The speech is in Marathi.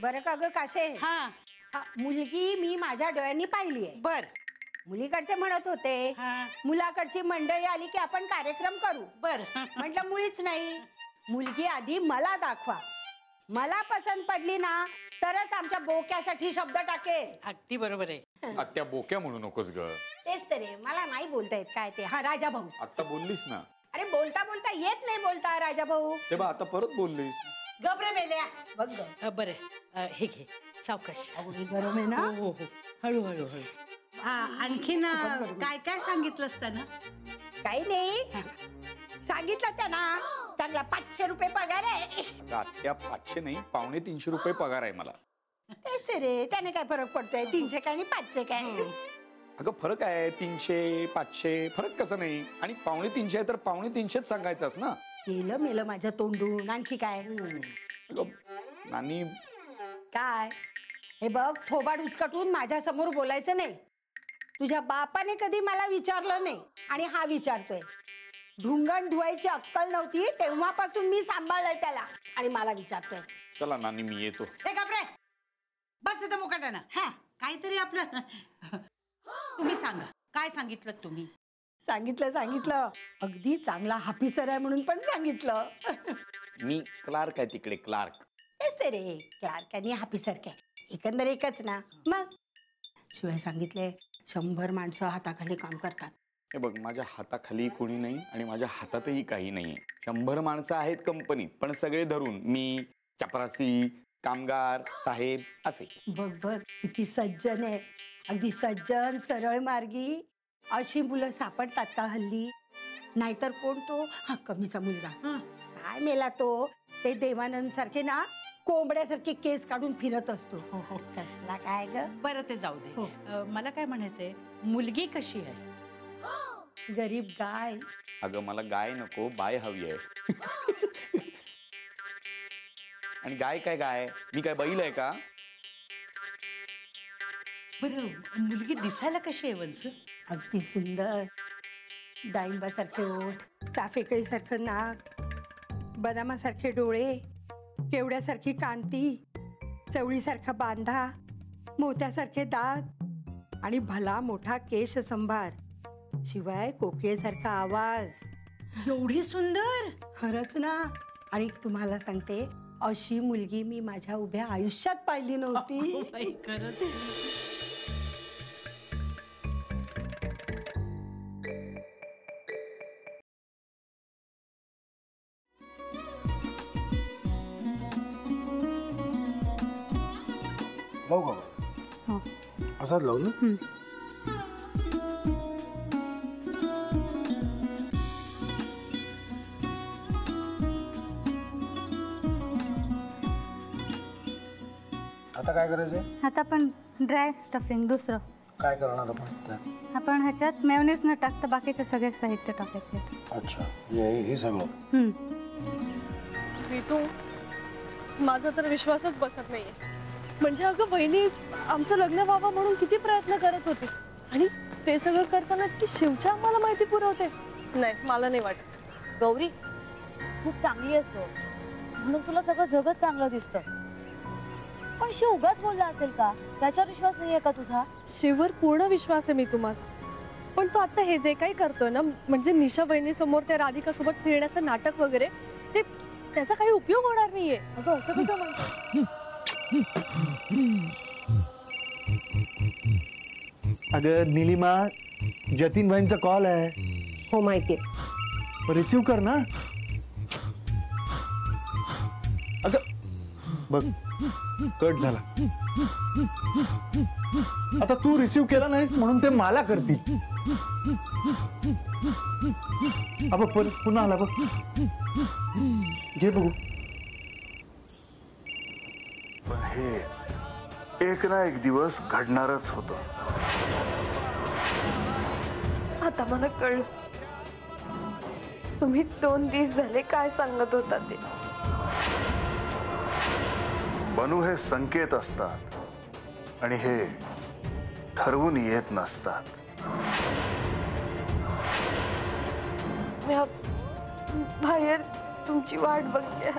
बरं का ग काशे, हा मुलगी मी माझ्या डोळ्यांनी पाहिली आहे. बर मुलीकडचे म्हणत होते मुलाकडची मंडळी आली की आपण कार्यक्रम करू. बर म्हटलं मुळीच नाही, मुलगी आधी मला दाखवा. मला पसंत पडली ना तरच आमच्या बोक्यासाठी शब्द टाकेल. अगदी बरोबर आहे. आत्या बोक्या म्हणू नकोस ग. तेच तर मला नाही बोलता येत काय ते. हा राजा भाऊ. आता बोललीस ना. अरे बोलता बोलता येत नाही बोलता राजा भाऊ. ते बा आता परत बोललीस. गबरे मेल्या बघ ग. बरं हे घे सावकाश. अगदी गरम आहे ना. हो हो हळू हळू हळू. आणखीन काय काय सांगितलंस त्यानं? काही नाही सांगितलं त्यांना चांगला 500 रुपये पगार आहे. आत्या 500 नाही 250 रुपये पगार आहे मला. तेच ते रे, त्याने काय फरक पडतोय 300 काय आणि 500 काय. अगं फरक आहे 300 500 फरक कसं नाही. आणि 250 आहे तर 250 सांगायचंच ना. केलं मेलं माझ्या तोंडून. आणखी काय नानी काय हे बघ, थोबाड उचकटून माझ्या समोर बोलायचं नाही. तुझ्या बापाने कधी मला विचारलं नाही आणि हा विचारतोय. ढुंगण धुवायची अक्कल नव्हती तेव्हापासून मी सांभाळलंय त्याला आणि मला विचारतोय. चला नानी मी येतो. हे गबरे बस इथं मुकाट्यानं. हा काहीतरी आपलं तुम्ही सांगा काय सांगितलं तुम्ही? सांगितलं अगदी चांगला ऑफिसर आहे म्हणून पण सांगितलं. मी क्लार्क आहे तिकडे क्लार्क. तेच ते रे, क्लार्क आणि ऑफिसर काय एकंदर एकच ना. मग शिवाय सांगितले 100 माणसं हाताखाली काम करतात. हे बघ माझ्या हाताखाली कोणी नाही आणि माझ्या हातातही काही नाहीये. 100 माणसं आहेत कंपनीत पण सगळे धरून मी चपरासी कामगार साहेब असे. बघ बघ किती सज्जन आहे. अगदी सज्जन सरळ मार्गी अशी मुलं सापडतात का हल्ली? नाहीतर कोण तो हा कमीचा मुलगा काय मेला तो, ते देवानंद सारखे ना कोंबड्यासारखे केस काढून फिरत असतो. कसला काय ग. बरं ते जाऊ दे. मला काय म्हणायचंय, मुलगी कशी आहे? गरीब गाय. अगं मला गाय नको बाय हवी आहे. आणि गाय काय गाय मी काय बैल आहे का? बरं मुलगी दिसायला कशी आहे वंस? अगदी सुंदर. डाळिंबासारखे ओठ, चाफेकळीसारखं नाक, बदामासारखे डोळे, केवड्यासारखी कांती, चवळीसारखा बांधा, मोत्यासारखे दात आणि भला मोठा केश संभार. शिवाय कोकिळेसारखा आवाज. एवढी सुंदर? खरंच ना. आणि तुम्हाला सांगते अशी मुलगी मी माझ्या उभ्या आयुष्यात पाहिली नव्हती. खरंच. लावू का? असाच लावू ना. आता काय करायचंय? आता आपण ड्राय स्टफिंग दुसरं काय करणार आपण त्यात? आपण ह्याच्यात मेयोनीज न टाकता बाकीचे सगळे साहित्य टाकायचे. अच्छा हे सगळं. ऋतू माझा तर विश्वासच बसत नाहीये. म्हणजे अगं बहिणी आमचं लग्न व्हावं म्हणून किती प्रयत्न करत होती आणि ते सगळं करताना की शिवच्या आम्हाला माहिती पुरवते. नाही मला नाही वाटत. गौरी खूप चांगली असतो म्हणून तुला सगळं जगत चांगलं दिसतं, पण शिव उगाच बोलला असेल का? त्याच्यावर विश्वास नाहीये का तुझा? शिववर पूर्ण विश्वास आहे मी तुम्हाला, पण तो आता हे जे काही करतोय ना म्हणजे निशा बहिणी समोर त्या राधिका सोबत फिरण्याचं नाटक वगैरे ते त्याचा काही उपयोग होणार नाहीये. अगं असं कसं म्हणतो? अगं नीलिमा जतीन भाईंचा कॉल आहे. हो माहितीये. रिसीव कर ना. अगं बघ कट झाला. आता तू रिसीव केला नाहीस म्हणून ते मला करतील. अब पुन्हा आला बघ. घे बघू. पण हे एक ना एक दिवस घडणारच होतं. आता मला कळलं तुम्ही 2 दिवस झाले काय सांगत होता ते. बनू हे संकेत असतात आणि हे ठरवून येत नसतात. मी बाहेर तुमची वाट बघते.